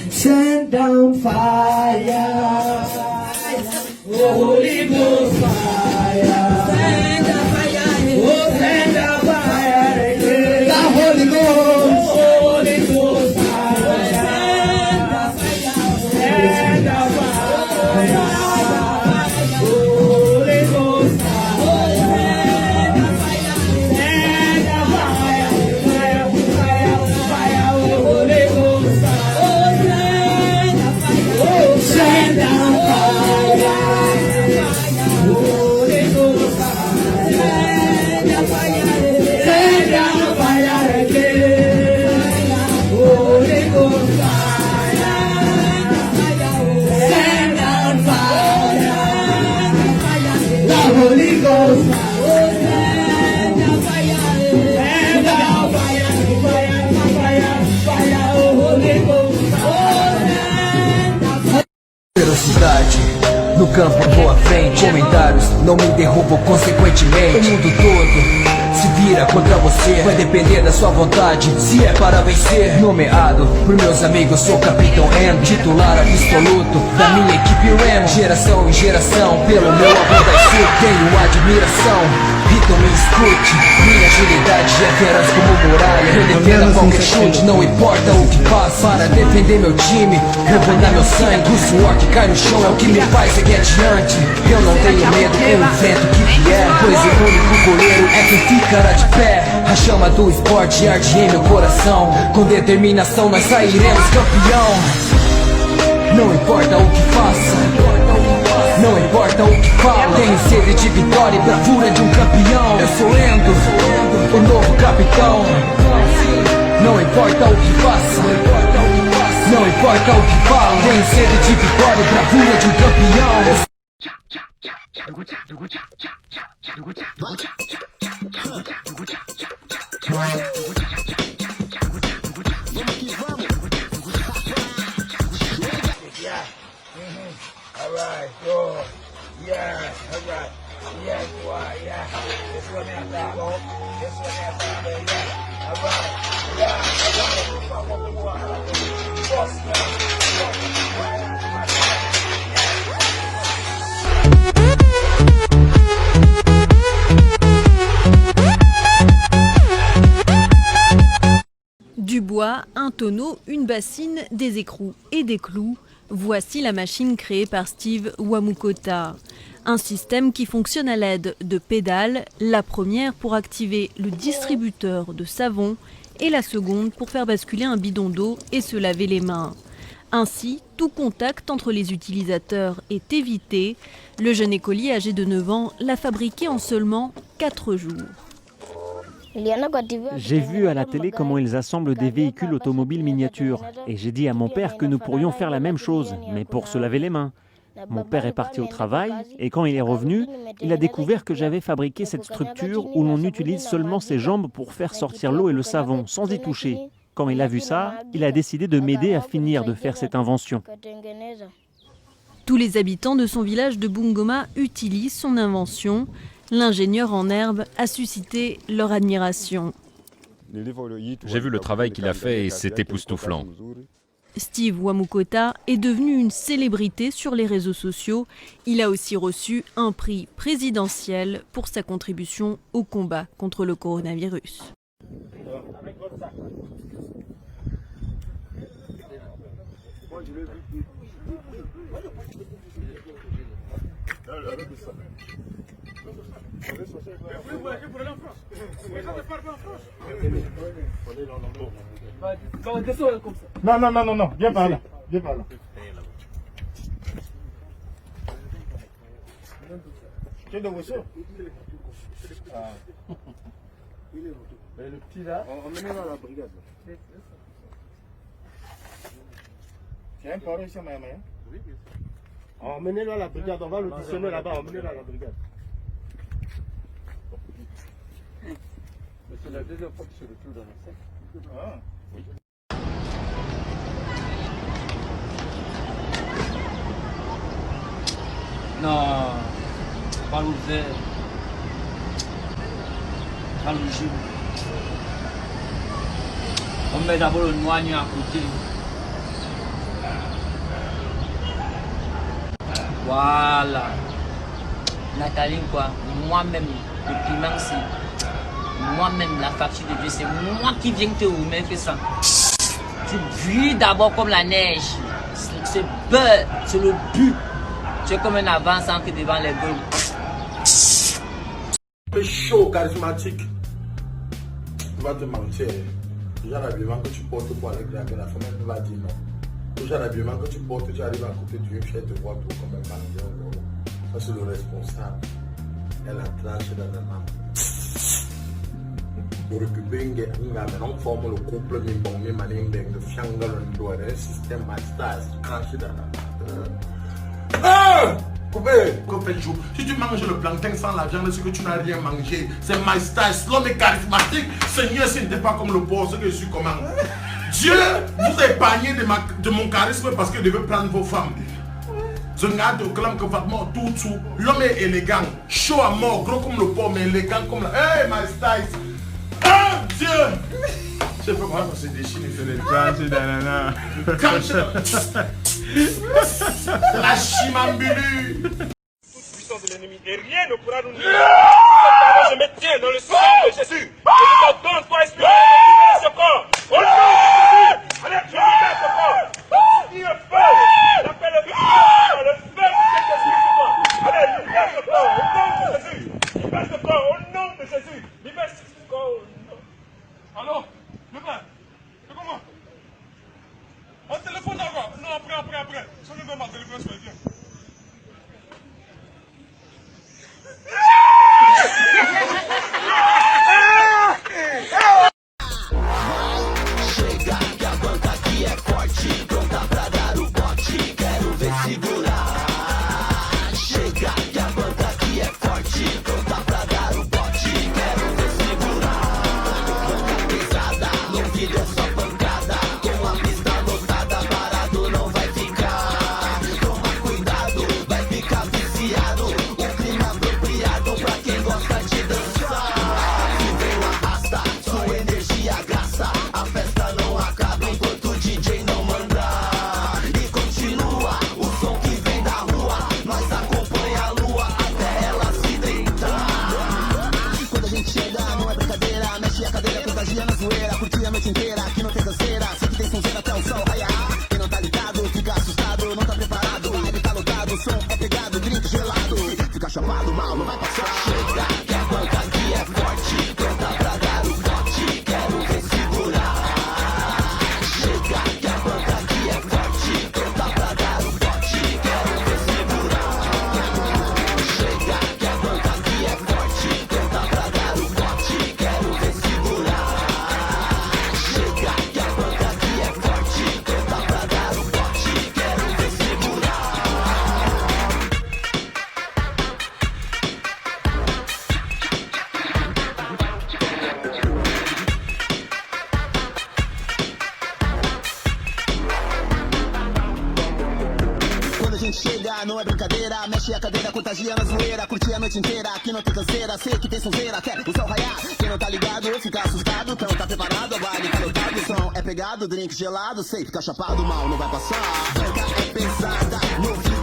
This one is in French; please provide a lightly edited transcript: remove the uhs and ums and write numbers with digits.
Send down fire, Holy Ghost fire. Send down fire, oh send down fire, the Holy Ghost, Holy Ghost fire. Send down fire, Holy Ghost fire. Send down fire, fire, fire, fire, Holy Ghost fire. Oh, send down fire, Holy Ghost fire. Send down fire again, Holy Ghost fire. Send down fire, the Holy Ghost fire. Send down fire, fire, fire, fire, oh Holy Ghost fire. Velocidade, no campo vou à frente. Comentários não me derrubam consequentemente. O mundo todo se vira contra você, vai depender da sua vontade, se é para vencer. Nomeado por meus amigos, sou Capitão M, titular absoluto da minha equipe Remo. Geração em geração, pelo meu avô da sul, tenho admiração. Então me escute, minha agilidade é feraz como muralha. Eu defendo qualquer chute, não importa o que faça. Para defender meu time, revelar meu sangue. O suor que cai no chão é o que me faz seguir adiante. Eu não tenho medo com o vento que vier, pois o único goleiro é quem ficará de pé. A chama do esporte arde em meu coração. Com determinação nós sairemos campeão. Não importa o que faça, não importa o que falo, tenho sede de vitória e bravura de um campeão. Eu sou Endo, o novo capitão. Não importa o que faça, não importa o que falo, tenho sede de vitória e bravura de um campeão. Alright, go. Yeah, alright. Yeah, boy, yeah. This one there, dog. This one there, dog. Yeah. Alright. Yeah, alright. Boss, Du bois, un tonneau, une bassine, des écrous et des clous. Voici la machine créée par Steve Wamukota. Un système qui fonctionne à l'aide de pédales, la première pour activer le distributeur de savon et la seconde pour faire basculer un bidon d'eau et se laver les mains. Ainsi, tout contact entre les utilisateurs est évité. Le jeune écolier âgé de 9 ans l'a fabriqué en seulement 4 jours. J'ai vu à la télé comment ils assemblent des véhicules automobiles miniatures et j'ai dit à mon père que nous pourrions faire la même chose, mais pour se laver les mains. Mon père est parti au travail et quand il est revenu, il a découvert que j'avais fabriqué cette structure où l'on utilise seulement ses jambes pour faire sortir l'eau et le savon, sans y toucher. Quand il a vu ça, il a décidé de m'aider à finir de faire cette invention. Tous les habitants de son village de Bungoma utilisent son invention. L'ingénieur en herbe a suscité leur admiration. J'ai vu le travail qu'il a fait et c'est époustouflant. Steve Wamukota est devenu une célébrité sur les réseaux sociaux. Il a aussi reçu un prix présidentiel pour sa contribution au combat contre le coronavirus. Non, non, non, non, non, viens par là, viens par là. Tu es de Rousseau? Le petit là, emmenez-le à la brigade. Tu as un parole ici à Maya Maya? Oui, bien sûr. Emmenez-le à la brigade, on va l'auditionner là-bas, emmenez-le à la brigade. C'est la deuxième fois que je le trouve dans la salle. Ah, oui. Non, pas l'ouvert. Pas le jus. On On met d'abord le noir à côté. Voilà. Nathalie, quoi. Moi-même, le piment, c'est moi-même, la facture de Dieu, c'est moi qui viens te remettre ça. Tu brilles d'abord comme la neige. C'est beurre, c'est le but. Tu es comme un avançant que devant les gueules. Le chaud, charismatique. Tu vas te mentir. Déjà, l'habillement que tu portes pour aller draguer la femme, elle va dire non. Déjà, l'habillement que tu portes, tu arrives à côté d'une fille, elle te voit tout comme un bandit. Ça, c'est le responsable. Elle a tranché dans la main. Pour récupérer une guerre, on forme le couple, mais bon, mais manière de fiangle, le système master, tranché dans la main. Ah! Coupé, si tu manges le plantain sans la viande, c'est que tu n'as rien mangé. C'est my style, l'homme est charismatique. Seigneur, ce n'était pas comme le porc, ce que je suis comment. Dieu vous a épargné de mon charisme parce que je veux prendre vos femmes. Je regarde au clan que vraiment tout. L'homme est élégant, chaud à mort, gros comme le porc, mais élégant comme la. Hey, my style. Ah, Dieu! Je sais pas comment ça se déchire, il fait les tranches d'anana. C'est la chimambulu. Toute puissance de l'ennemi et rien ne pourra nous nuire. Je me tiens dans le sang de Jésus. Et je t'ordonne, toi, esprit, de libérer ce corps. Au nom de Jésus. Allez, tu libères ce corps. Dis le feu. J'appelle le feu du Saint-Esprit sur toi. Allez, libère ce corps au nom de Jésus. Libère ce corps au nom de Jésus. Libère ce corps au nom. Allô, le père, c'est comment? On téléphone encore. Non, après. Je ne veux pas téléphoner, je vais bien. Chega que a banca aqui é forte, pronta pra dar o bote, quero ver segurar. Chega que a banca aqui é forte, pronta pra dar o bote, quero ver segurar. Banca pesada, no vídeo é só pancada, com a pista lotada, parado não vai ficar. Toma cuidado, vai ficar viciado, o clima apropriado pra quem gosta de dançar. Se veio arrasta, sua energia gasta, a festa não acaba enquanto o DJ não mandar. E continua, o som que vem da rua, nós acompanha a lua até ela se deitar. Quando a gente chega, não é brincadeira, mexe a cadeira, contagia na zoeira, curtir a noite inteira, aqui não tem canseira, sei que tem sonzeira até o sol raiar. Quem não tá ligado, fica assustado, não tá preparado, a tá lotado, o som é pegado, drink gelado, fica chapado, mal, não vai passar. Chega, que a banca aqui é forte, pronta pra dar o bote, quero ver segurar. Chega, que a banca aqui é forte, pronta pra dar o bote, quero ver segurar. Chega, que a banca aqui é forte, pronta pra dar o bote, quero ver segurar. Chega, que a banca aqui é forte, pronta pra dar o bote, quero ver segurar. Quando a gente chega, não é brincadeira, mexe a cadeira, contagia na zoeira, curtir a noite inteira, aqui não tem canseira, sei que tem sonzeira, até o sol raiar. Quem não tá ligado, fica assustado, então tá preparado, a vibe tá lotado, o som é pegado, drink gelado, sei, fica chapado, mal não vai passar. Banca é pesada, no vídeo